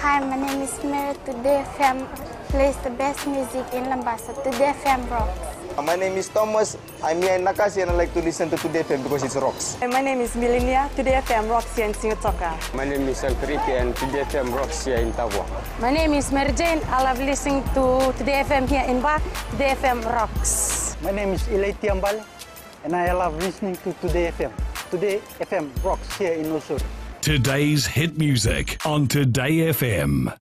Hi, my name is Mary. Today FM plays the best music in Lambasa. Today FM rocks. My name is Thomas. I'm here in Nakasi and I like to listen to Today FM because it rocks. My name is Milenia. Today FM rocks here in Singatoka. My name is Alfriti and Today FM rocks here in Tavua. My name is Mary Jane. I love listening to Today FM here in Ba. Today FM rocks. My name is Ilaiti Ambal and I love listening to Today FM. Today FM rocks here in Osur. Today's hit music on Today FM.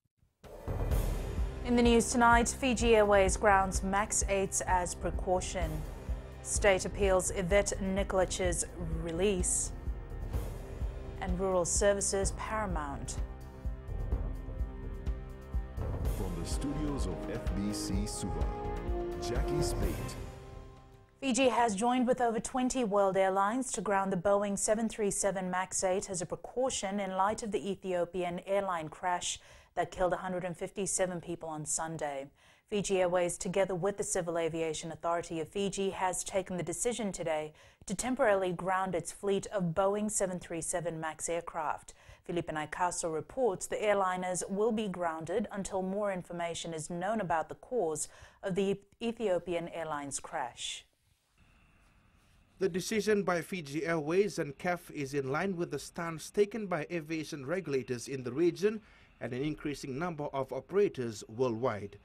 In the news tonight, Fiji Airways grounds MAX 8s as precaution. State appeals Yvette Nikolich's release. And rural services paramount. From the studios of FBC Suva, Jackie Spate. Fiji has joined with over 20 world airlines to ground the Boeing 737 MAX 8 as a precaution in light of the Ethiopian airline crash that killed 157 people on Sunday. Fiji Airways, together with the Civil Aviation Authority of Fiji, has taken the decision today to temporarily ground its fleet of Boeing 737 MAX aircraft. Felipe Naikaso reports the airliners will be grounded until more information is known about the cause of the Ethiopian Airlines crash. The decision by Fiji Airways and CAF is in line with the stance taken by aviation regulators in the region and an increasing number of operators worldwide.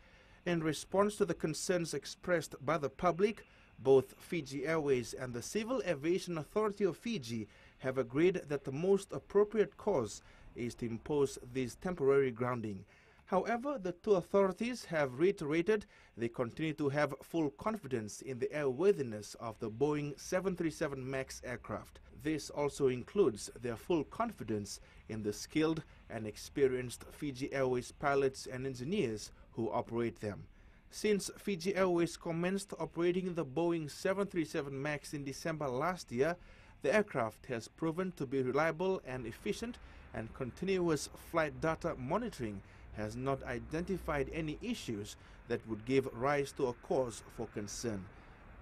In response to the concerns expressed by the public, both Fiji Airways and the Civil Aviation Authority of Fiji have agreed that the most appropriate course is to impose this temporary grounding. However, the two authorities have reiterated they continue to have full confidence in the airworthiness of the Boeing 737 MAX aircraft. This also includes their full confidence in the skilled and experienced Fiji Airways pilots and engineers who operate them. Since Fiji Airways commenced operating the Boeing 737 MAX in December last year, the aircraft has proven to be reliable and efficient, and continuous flight data monitoring has not identified any issues that would give rise to a cause for concern.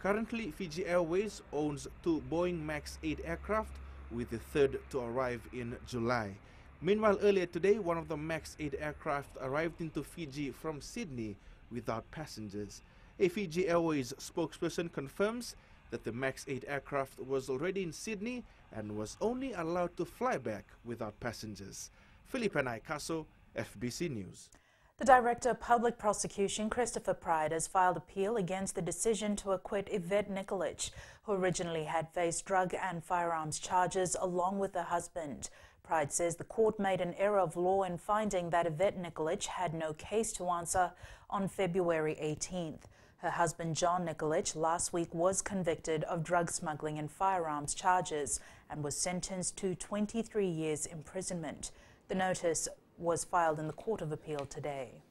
Currently, Fiji Airways owns two Boeing MAX 8 aircraft, with the third to arrive in July. Meanwhile, earlier today, one of the MAX 8 aircraft arrived into Fiji from Sydney without passengers. A Fiji Airways spokesperson confirms that the MAX 8 aircraft was already in Sydney and was only allowed to fly back without passengers. Felipe Naikaso, FBC News. The Director of Public Prosecution, Christopher Pride, has filed appeal against the decision to acquit Yvette Nikolich, who originally had faced drug and firearms charges along with her husband. Pride says the court made an error of law in finding that Yvette Nikolich had no case to answer on February 18th. Her husband, John Nikolich, last week was convicted of drug smuggling and firearms charges and was sentenced to 23 years imprisonment. The notice was filed in the Court of Appeal today.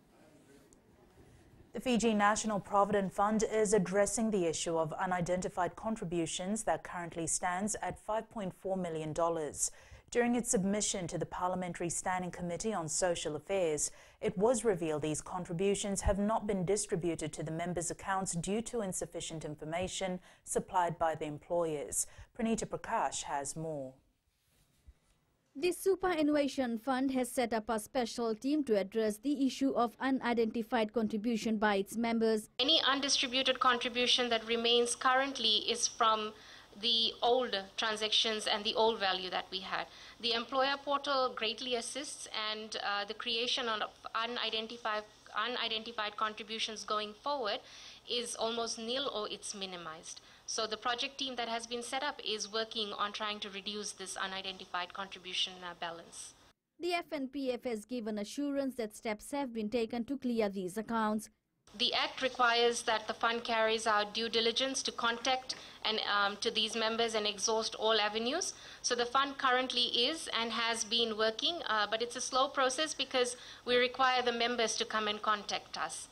The Fiji National Provident Fund is addressing the issue of unidentified contributions that currently stands at $5.4 million. During its submission to the Parliamentary Standing Committee on Social Affairs, it was revealed these contributions have not been distributed to the members' accounts due to insufficient information supplied by the employers. Pranita Prakash has more. The Superannuation Fund has set up a special team to address the issue of unidentified contribution by its members. Any undistributed contribution that remains currently is from the old transactions and the old value that we had. The employer portal greatly assists, and the creation of unidentified contributions going forward is almost nil or it's minimized. So the project team that has been set up is working on trying to reduce this unidentified contribution balance. The FNPF has given assurance that steps have been taken to clear these accounts. The Act requires that the fund carries out due diligence to contact and to these members and exhaust all avenues. So the fund currently is and has been working, but it's a slow process because we require the members to come and contact us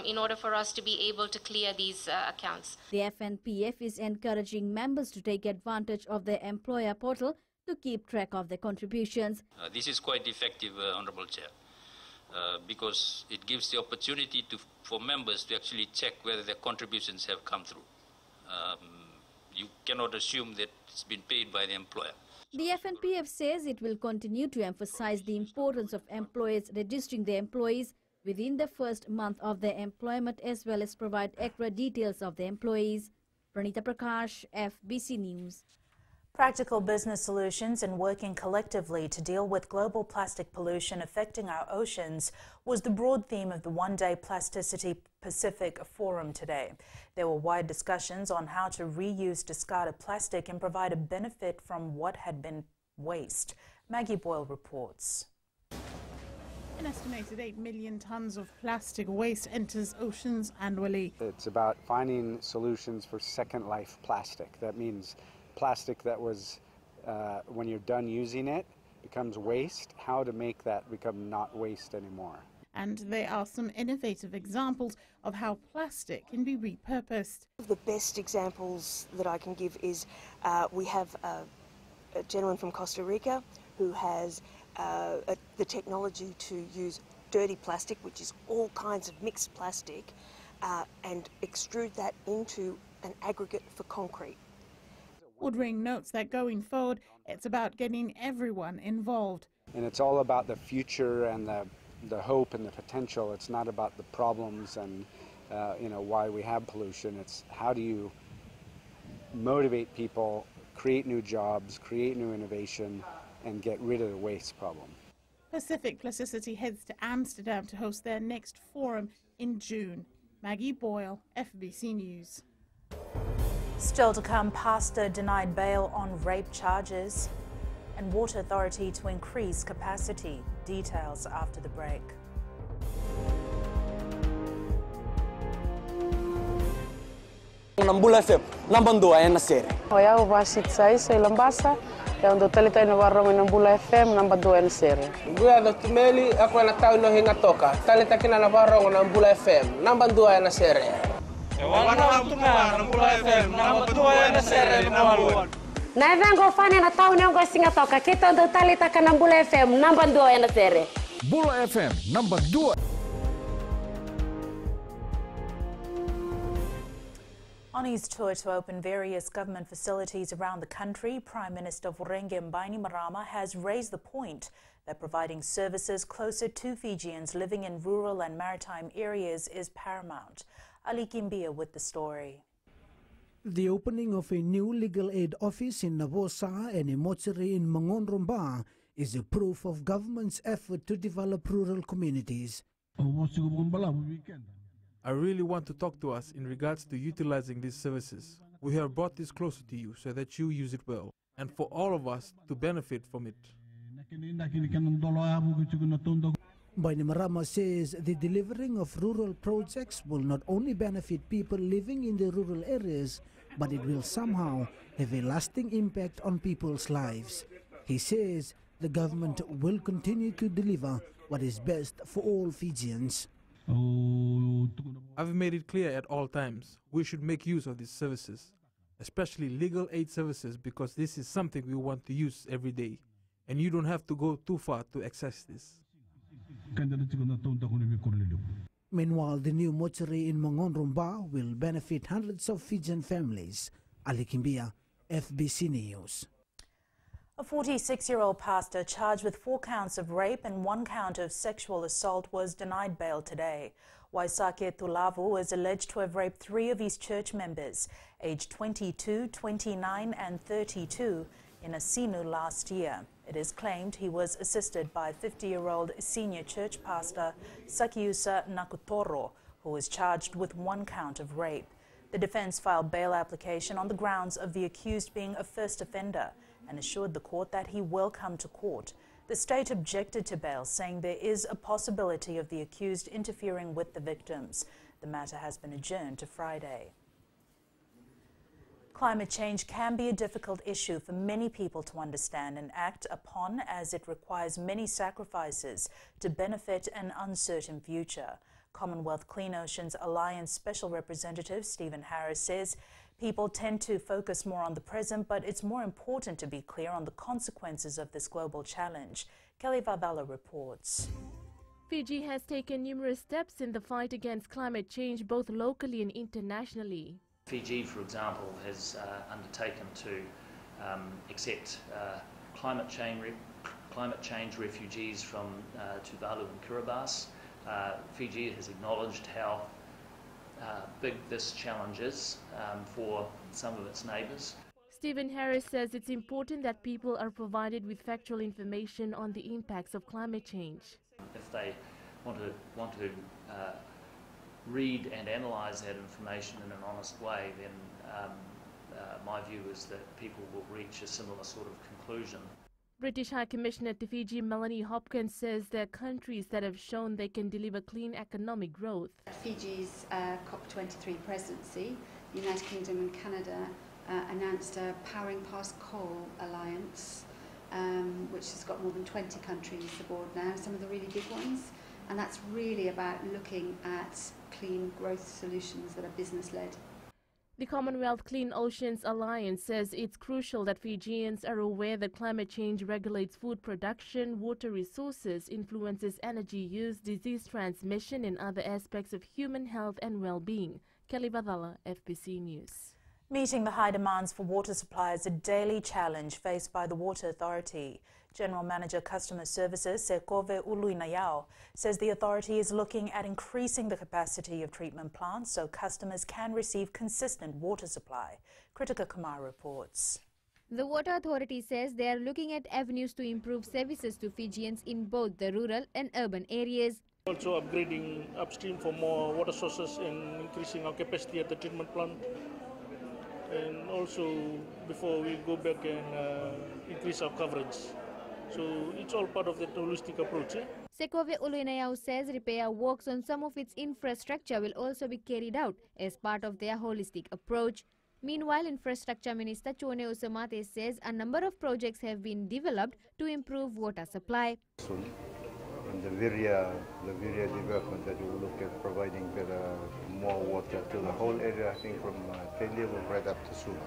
in order for us to be able to clear these accounts. The FNPF is encouraging members to take advantage of the employer portal to keep track of their contributions. This is quite effective, Honourable Chair, because it gives the opportunity for members to actually check whether their contributions have come through. You cannot assume that it's been paid by the employer. The FNPF says it will continue to emphasize the importance of employers registering their employees within the first month of their employment, as well as provide accurate details of the employees. Pranita Prakash, FBC News. Practical business solutions and working collectively to deal with global plastic pollution affecting our oceans was the broad theme of the one-day Plasticity Pacific Forum today. There were wide discussions on how to reuse discarded plastic and provide a benefit from what had been waste. Maggie Boyle reports. An estimated 8 million tonnes of plastic waste enters oceans annually. It's about finding solutions for second life plastic. That means plastic that was, when you're done using it, becomes waste. How to make that become not waste anymore. And there are some innovative examples of how plastic can be repurposed. The best examples that I can give is we have a gentleman from Costa Rica who has the technology to use dirty plastic, which is all kinds of mixed plastic, and extrude that into an aggregate for concrete. Woodring notes that going forward, it's about getting everyone involved. And it's all about the future and the hope and the potential. It's not about the problems and why we have pollution. It's how do you motivate people, create new jobs, create new innovation, and get rid of the waste problem. Pacific Plasticity heads to Amsterdam to host their next forum in June. Maggie Boyle, FBC News. Still to come, pastor denied bail on rape charges, and Water Authority to increase capacity. Details after the break. Nambula FM, nambandua ya nasere. Oya uvasit sai sai lambasa, ya ndo talita ina warong nambula FM nambandua ya nasere. Nguya do tumeli ako na tao no hinga toka. Talita kina na warong nambula FM, nambandua ya nasere. Wana tuma nambula FM, nambandua ya nasere nawaluan. Na vengo fani na tao ne singa toka. Kita ndo talita kana nambula FM, nambandua ya nasere. Bula FM, nambandua. On his tour to open various government facilities around the country, Prime Minister Vorenge Bainimarama has raised the point that providing services closer to Fijians living in rural and maritime areas is paramount. Ali Kimbia with the story. The opening of a new legal aid office in Navosa and a mortuary in Mangonromba is a proof of government's effort to develop rural communities. I really want to talk to us in regards to utilizing these services. We have brought this closer to you so that you use it well, and for all of us to benefit from it. Bainimarama says the delivering of rural projects will not only benefit people living in the rural areas, but it will somehow have a lasting impact on people's lives. He says the government will continue to deliver what is best for all Fijians. I've made it clear at all times we should make use of these services, especially legal aid services, because this is something we want to use every day, and you don't have to go too far to access this. Meanwhile, the new mortuary in Mangonromba will benefit hundreds of Fijian families. Ali Kimbia, FBC News. A 46-year-old pastor charged with 4 counts of rape and 1 count of sexual assault was denied bail today. Waisake Tulavu is alleged to have raped 3 of his church members, aged 22, 29 and 32, in Asinu last year. It is claimed he was assisted by 50-year-old senior church pastor Sakiusa Nakutoro, who was charged with 1 count of rape. The defense filed bail application on the grounds of the accused being a first offender and assured the court that he will come to court. The state objected to bail, saying there is a possibility of the accused interfering with the victims. The matter has been adjourned to Friday. Climate change can be a difficult issue for many people to understand and act upon, as it requires many sacrifices to benefit an uncertain future. Commonwealth Clean Oceans Alliance Special Representative Stephen Harris says people tend to focus more on the present, but it's more important to be clear on the consequences of this global challenge. Kelly Vavala reports. Fiji has taken numerous steps in the fight against climate change, both locally and internationally. Fiji, for example, has undertaken to accept climate change refugees from Tuvalu and Kiribati. Fiji has acknowledged how big this challenge is for some of its neighbours. Stephen Harris says it's important that people are provided with factual information on the impacts of climate change. If they want to read and analyse that information in an honest way, then my view is that people will reach a similar sort of conclusion. British High Commissioner to Fiji Melanie Hopkins says there are countries that have shown they can deliver clean economic growth. Fiji's COP23 presidency, the United Kingdom and Canada announced a Powering Past Coal alliance, which has got more than 20 countries aboard now, some of the really big ones. And that's really about looking at clean growth solutions that are business-led. The Commonwealth Clean Oceans Alliance says it's crucial that Fijians are aware that climate change regulates food production, water resources, influences energy use, disease transmission and other aspects of human health and well-being. Kelly Badala, FBC News. Meeting the high demands for water supply is a daily challenge faced by the Water Authority. General Manager Customer Services Sekove Uluinayao says the authority is looking at increasing the capacity of treatment plants so customers can receive consistent water supply. Kritika Kumar reports. The Water Authority says they are looking at avenues to improve services to Fijians in both the rural and urban areas. Also upgrading upstream for more water sources and increasing our capacity at the treatment plant. And also before we go back and increase our coverage. So it's all part of the holistic approach. Sekove Uluinayao says repair works on some of its infrastructure will also be carried out as part of their holistic approach. Meanwhile, Infrastructure Minister Chone Usamate says a number of projects have been developed to improve water supply. Soon, and the Viria development that will look at providing more water to the whole area, I think from K level right up to Sula.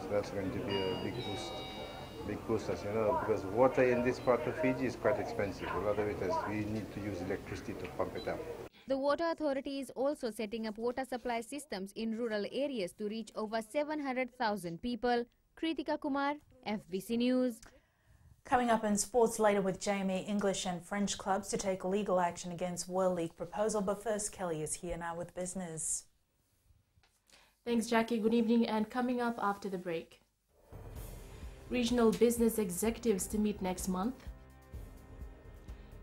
So that's going to be a big boost, as you know, because water in this part of Fiji is quite expensive. A lot of it is we need to use electricity to pump it up. The Water Authority is also setting up water supply systems in rural areas to reach over 700,000 people. Kritika Kumar, FBC News. Coming up in sports later with Jamie, English and French clubs to take legal action against World League proposal. But first, Kelly is here now with business. Thanks, Jackie. Good evening. And coming up after the break, regional business executives to meet next month.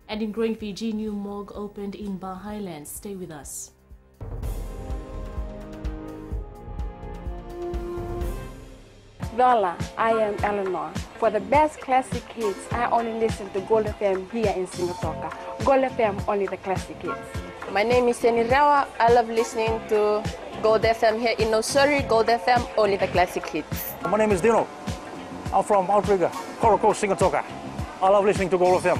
And in growing Fiji, new morgue opened in Bar Highlands. Stay with us. Lola, I am Eleanor. For the best classic hits, I only listen to Gold FM here in Singatoka. Gold FM, only the classic hits. My name is Seni Rawa. I love listening to Gold FM here in Nosuri. Gold FM, only the classic hits. My name is Dino. I'm from Outrigger, Coral Coast, Singatoka. I love listening to Gold FM,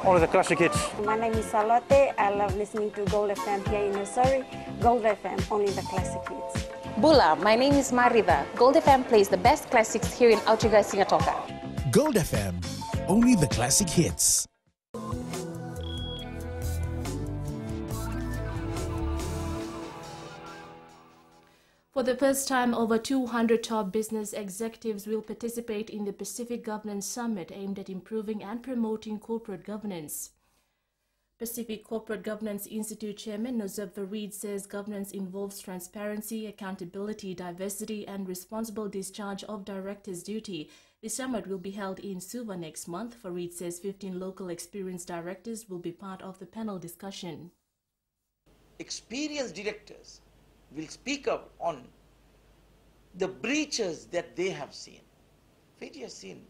only the classic hits. My name is Salote. I love listening to Gold FM here in Nosuri. Gold FM, only the classic hits. Bula, my name is Marida. Gold FM plays the best classics here in Outrigger, Singatoka. Gold FM, only the classic hits. For the first time, over 200 top business executives will participate in the Pacific Governance Summit aimed at improving and promoting corporate governance. Pacific Corporate Governance Institute Chairman Nozeb Farid says governance involves transparency, accountability, diversity and responsible discharge of directors' duty. The summit will be held in Suva next month. Farid says 15 local experienced directors will be part of the panel discussion. Experienced directors will speak up on the breaches that they have seen. Fiji has seen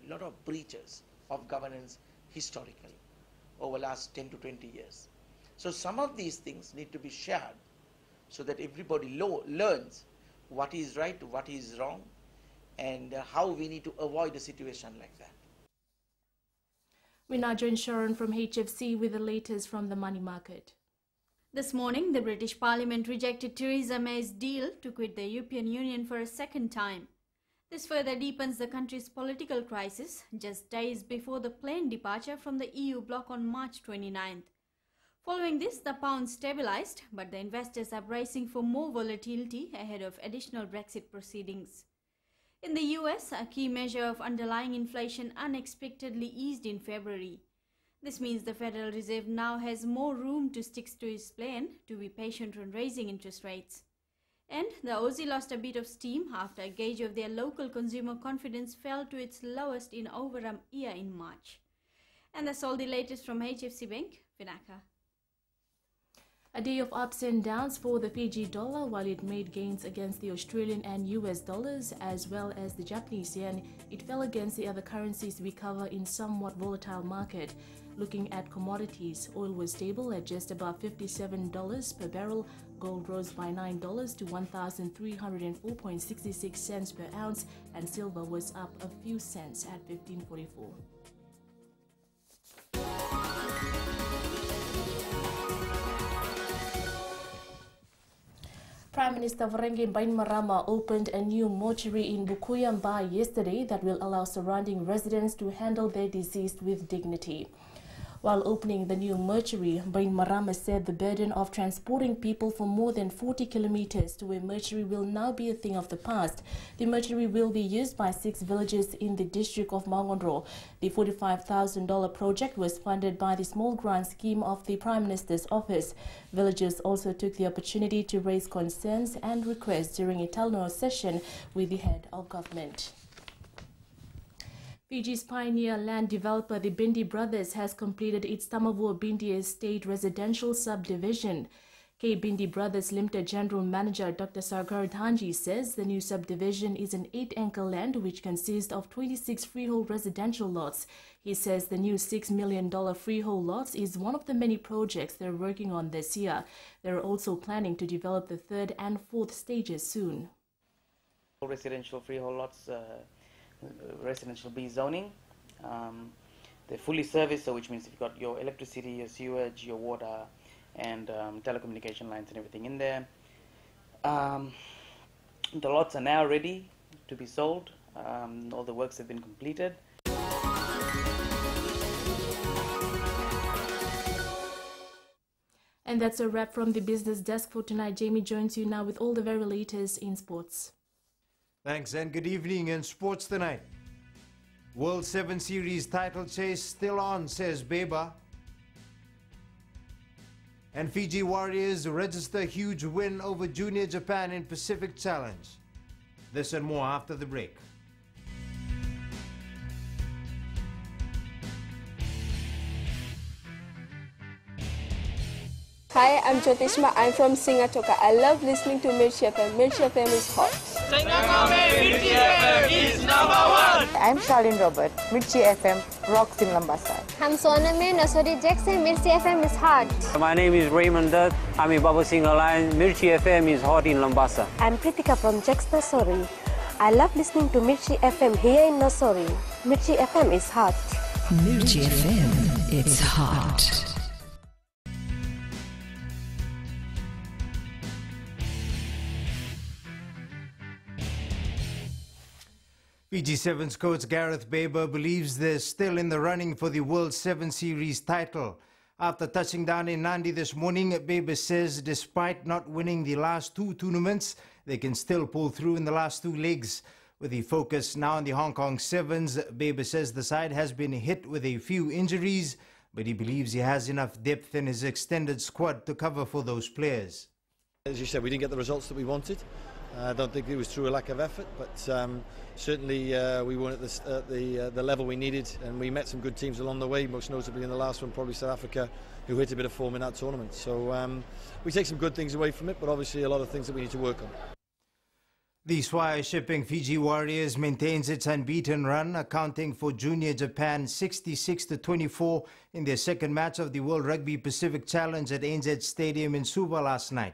a lot of breaches of governance historically over the last 10 to 20 years. So some of these things need to be shared so that everybody learns what is right, what is wrong, and how we need to avoid a situation like that. We now join Sharon from HFC with the latest from the money market. This morning, the British Parliament rejected Theresa May's deal to quit the European Union for a second time. This further deepens the country's political crisis just days before the planned departure from the EU bloc on March 29th. Following this, the pound stabilized, but the investors are bracing for more volatility ahead of additional Brexit proceedings. In the US, a key measure of underlying inflation unexpectedly eased in February. This means the Federal Reserve now has more room to stick to its plan to be patient on raising interest rates. And the Aussie lost a bit of steam after a gauge of their local consumer confidence fell to its lowest in over a year in March. And that's all the latest from HFC Bank, Vinaka. A day of ups and downs for the Fiji dollar. While it made gains against the Australian and US dollars as well as the Japanese yen, it fell against the other currencies we cover in somewhat volatile market. Looking at commodities, oil was stable at just above $57 per barrel. Gold rose by $9 to 1,304.66 cents per ounce, and silver was up a few cents at $15.44. Prime Minister Voreqe Bainimarama opened a new mortuary in Bukuyamba yesterday that will allow surrounding residents to handle their deceased with dignity. While opening the new mortuary, Bainimarama said the burden of transporting people for more than 40 kilometers to a mortuary will now be a thing of the past. The mortuary will be used by 6 villages in the district of Mangondro. The $45,000 project was funded by the small grant scheme of the Prime Minister's office. Villagers also took the opportunity to raise concerns and requests during a Telenor session with the head of government. Fiji's pioneer land developer, the Bindi Brothers, has completed its Tamavua Bindi Estate residential subdivision. K. Bindi Brothers Limited General Manager Dr. Sarkar Dhanji says the new subdivision is an 8-acre land which consists of 26 freehold residential lots. He says the new $6 million freehold lots is one of the many projects they're working on this year. They're also planning to develop the 3rd and 4th stages soon. Residential freehold lots, residential B zoning. They're fully serviced, so which means you've got your electricity, your sewage, your water, and telecommunication lines and everything in there. The lots are now ready to be sold. All the works have been completed. And that's a wrap from the business desk for tonight. Jamie joins you now with all the very latest in sports. Thanks and good evening in sports tonight. World 7 Series title chase still on, says Beba. And Fiji Warriors register huge win over Junior Japan in Pacific Challenge. This and more after the break. Hi, I'm Jyotishma. I'm from Singatoka. I love listening to Mirchi FM. Mirchi FM is hot. Mirchi FM is #1. I'm Charlene Robert. Mirchi FM rocks in Lambasa. I'm Sonami Nasori Jackson. Mirchi FM is hot. My name is Raymond Dutt. I'm in Baba Singh Alliance. Mirchi FM is hot in Lambasa. I'm Pritika from Jax Nasori. I love listening to Mirchi FM here in Nasori. Mirchi FM is hot. Mirchi FM, it's hot. Fiji Sevens coach Gareth Baber believes they're still in the running for the World 7 Series title. After touching down in Nandi this morning, Baber says despite not winning the last 2 tournaments, they can still pull through in the last 2 legs. With the focus now on the Hong Kong Sevens, Baber says the side has been hit with a few injuries, but he believes he has enough depth in his extended squad to cover for those players. As you said, we didn't get the results that we wanted. I don't think it was through a lack of effort, but certainly we weren't at the level we needed, and we met some good teams along the way, most notably in the last one, probably South Africa, who hit a bit of form in that tournament. So we take some good things away from it, but obviously a lot of things that we need to work on. The Swire Shipping Fiji Warriors maintains its unbeaten run, accounting for Junior Japan 66-24 in their second match of the World Rugby Pacific Challenge at ANZ Stadium in Suva last night.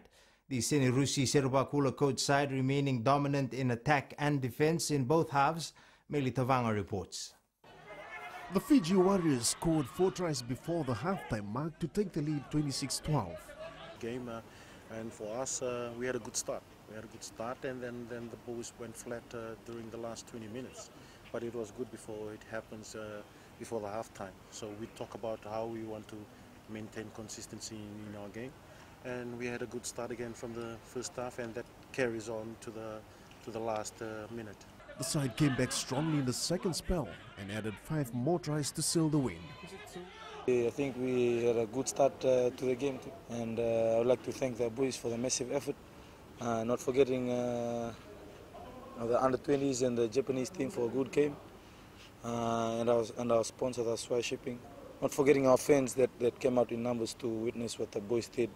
The Senirusi Serubakula coach side remaining dominant in attack and defense in both halves. Meli Tavanga reports. The Fiji Warriors scored 4 tries before the halftime mark to take the lead 26-12. Game, and for us, we had a good start. And then the boys went flat during the last 20 minutes. But it was good before it happens, before the halftime. So we talk about how we want to maintain consistency in our game. And we had a good start again from the first half, and that carries on to the last minute. The side came back strongly in the second spell and added 5 more tries to seal the win. I think we had a good start to the game, and I would like to thank the boys for the massive effort, not forgetting the under-20s and the Japanese team for a good game, and our sponsor, the Swai Shipping. Not forgetting our fans that came out in numbers to witness what the boys did.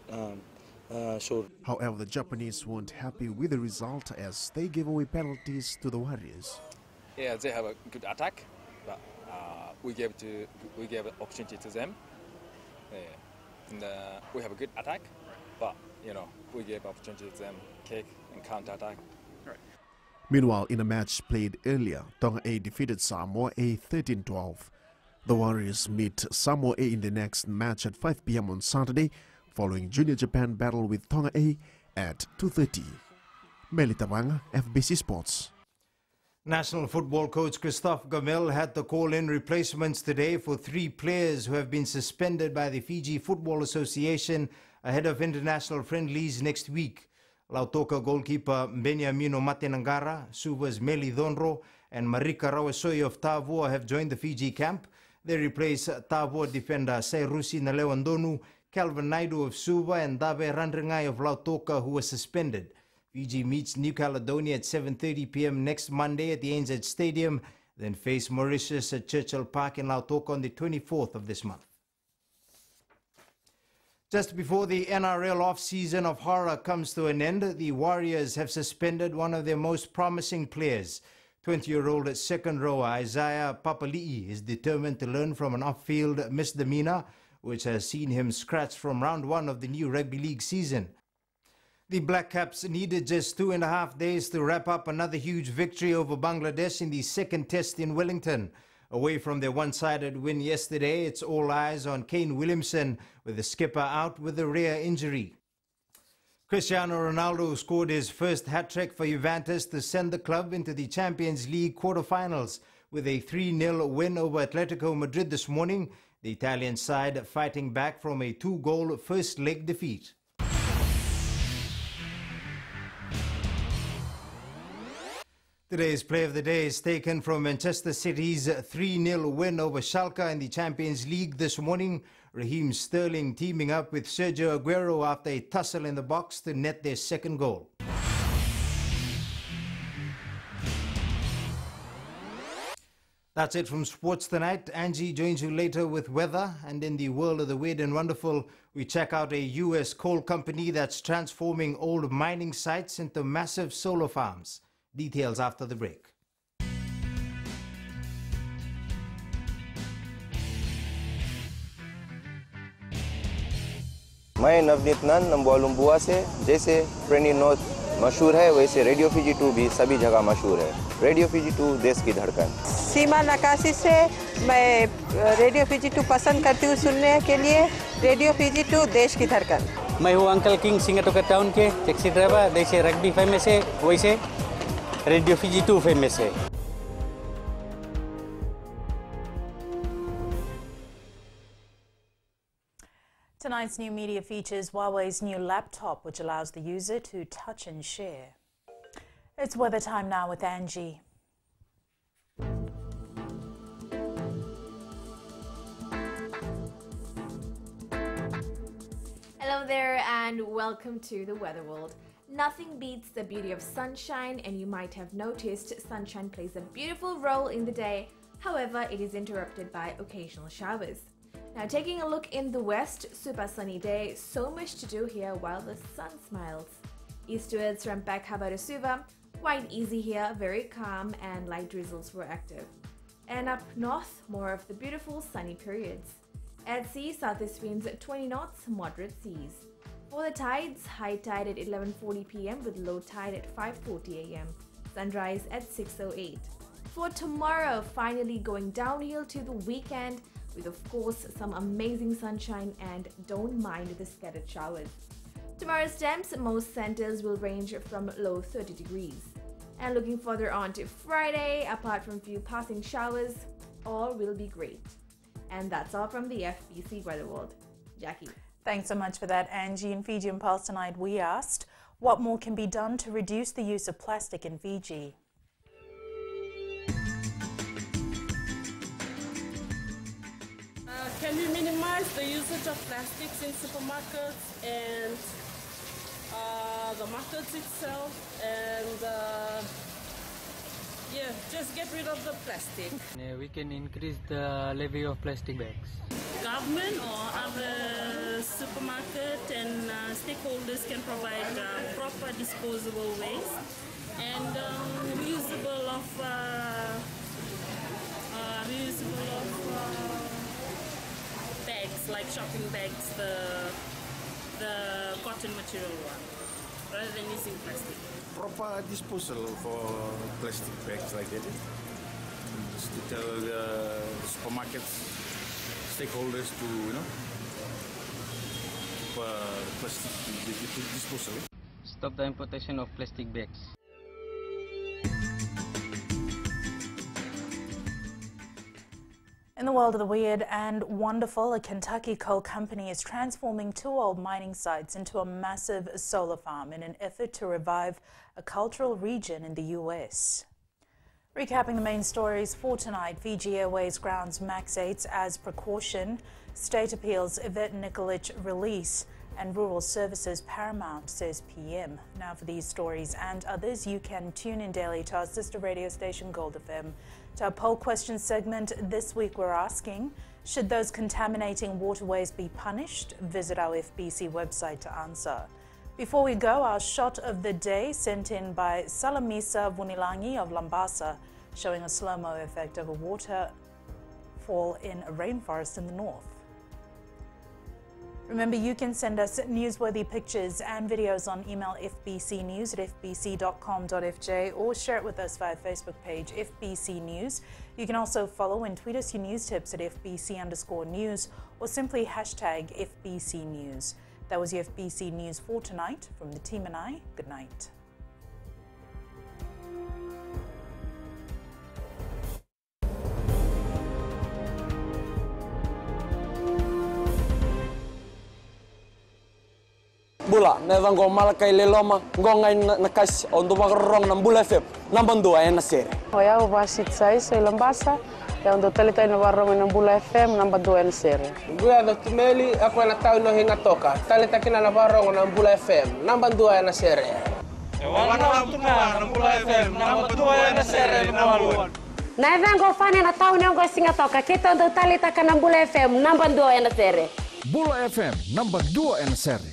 However, the Japanese weren't happy with the result as they gave away penalties to the Warriors. Yeah, they have a good attack, but we gave opportunity to them. And we have a good attack, but we gave opportunity to them, kick and counter attack. Meanwhile, in a match played earlier, Tonga A defeated Samoa A 13-12. The Warriors meet Samoa A in the next match at 5 p.m. on Saturday, following Junior Japan battle with Tonga A at 2:30. Melita Wanga, FBC Sports. National football coach Christophe Gamel had to call in replacements today for 3 players who have been suspended by the Fiji Football Association ahead of international friendlies next week. Lautoka goalkeeper Beniamino Matenangara, Suva's Meli Dhonro and Marika Rawasoi of Tavua have joined the Fiji camp. They replace Tavua defender Sairusi Nalewandonu, Calvin Naidu of Suva and Dave Randringai of Lautoka, who was suspended. Fiji meets New Caledonia at 7:30 p.m. next Monday at the ANZ Stadium, then face Mauritius at Churchill Park in Lautoka on the 24th of this month. Just before the NRL off-season of horror comes to an end, the Warriors have suspended one of their most promising players. 20-year-old second rower Isaiah Papali'i is determined to learn from an off-field misdemeanor, which has seen him scratched from round 1 of the new rugby league season. The Black Caps needed just 2.5 days to wrap up another huge victory over Bangladesh in the second test in Wellington. Away from their one-sided win yesterday, it's all eyes on Kane Williamson, with the skipper out with a rare injury. Cristiano Ronaldo scored his first hat-trick for Juventus to send the club into the Champions League quarter-finals with a 3-0 win over Atletico Madrid this morning, the Italian side fighting back from a 2-goal first-leg defeat. Today's play of the day is taken from Manchester City's 3-0 win over Schalke in the Champions League this morning. Raheem Sterling teaming up with Sergio Aguero after a tussle in the box to net their second goal. That's it from Sports Tonight. Angie joins you later with weather, and in the world of the weird and wonderful, we check out a U.S. coal company that's transforming old mining sites into massive solar farms. Details after the break. मैं नवनीत नंद नंबुआ लुम्बुआ से जैसे प्रेनी north मशहूर है वैसे radio Fiji 2 भी सभी जगह मशहूर है। रेडियो फीजी 2 देश की धड़कन। सीमा नकाशी से मैं रेडियो फीजी 2 पसंद करती हूँ सुनने के लिए। रेडियो फीजी 2 देश की धड़कन। मैं हूँ अंकल किंग सिंगाटोका टाउन के टैक्सी ड्राइवर। जैसे रग्बी फेमस है वैसे रेडियो फीजी 2 फेमस है। Tonight's new media features Huawei's new laptop, which allows the user to touch and share. It's weather time now with Angie. Hello there and welcome to the Weather World. Nothing beats the beauty of sunshine, and you might have noticed sunshine plays a beautiful role in the day. However, it is interrupted by occasional showers. Now, taking a look in the west, super sunny day, so much to do here while the sun smiles. Eastwards from Pakhabar to Suva, quite easy here, very calm, and light drizzles were active. And up north, more of the beautiful sunny periods. At sea, southeast winds 20 knots, moderate seas. For the tides, high tide at 11:40 p.m. with low tide at 5:40 a.m. Sunrise at 6:08. For tomorrow, finally going downhill to the weekend, with of course some amazing sunshine, and don't mind the scattered showers. Tomorrow's temps, most centers will range from low 30 degrees. And looking further on to Friday, apart from few passing showers, all will be great. And that's all from the FBC Weather World. Jackie. Thanks so much for that, Angie. In Fiji and Pulse tonight, we asked, what more can be done to reduce the use of plastic in Fiji? minimize the usage of plastics in supermarkets and the markets itself, and yeah, just get rid of the plastic. We can increase the levy of plastic bags. Government or other supermarket and stakeholders can provide proper disposable waste and reusable of bags, like shopping bags, the cotton material one, rather than using plastic. Proper disposal for plastic bags like that. Just to tell the supermarkets, stakeholders to, plastic disposal. Stop the importation of plastic bags. In the world of the weird and wonderful, a Kentucky coal company is transforming 2 old mining sites into a massive solar farm in an effort to revive a cultural region in the U.S. Recapping the main stories for tonight, Fiji Airways grounds MAX 8s as precaution, state appeals Yvette Nikolic release, and rural services paramount, says PM. Now for these stories and others, you can tune in daily to our sister radio station Gold FM. To our poll question segment, this week we're asking, should those contaminating waterways be punished? Visit our FBC website to answer. Before we go, our shot of the day sent in by Salamisa Vunilangi of Lambasa, showing a slow-mo effect of a waterfall in a rainforest in the north. Remember, you can send us newsworthy pictures and videos on email fbcnews@fbc.com.fj or share it with us via Facebook page FBC News. You can also follow and tweet us your news tips at FBC_news or simply hashtag FBC News. That was your FBC News for tonight. From the team and I, good night. Bula, neva ngoma kai leloma, ngonga nakas ondo magrong ng Bula FM, nambando ay nasere. Hoya ubasit sai Lambasa, ya ondo talita ina warong ng Bula FM, nambando ay nasere. Guya do tumeli ako na tao no hinga toka, talita kina na warong ng Bula FM, nambando ay nasere. Wana tuma ng Bula FM, nambando ay nasere namalun. Neva ngofane na tao ngo singa toka, kita ondo talita kana Bula FM, nambando ay nasere. Bula FM, nambando ay nasere.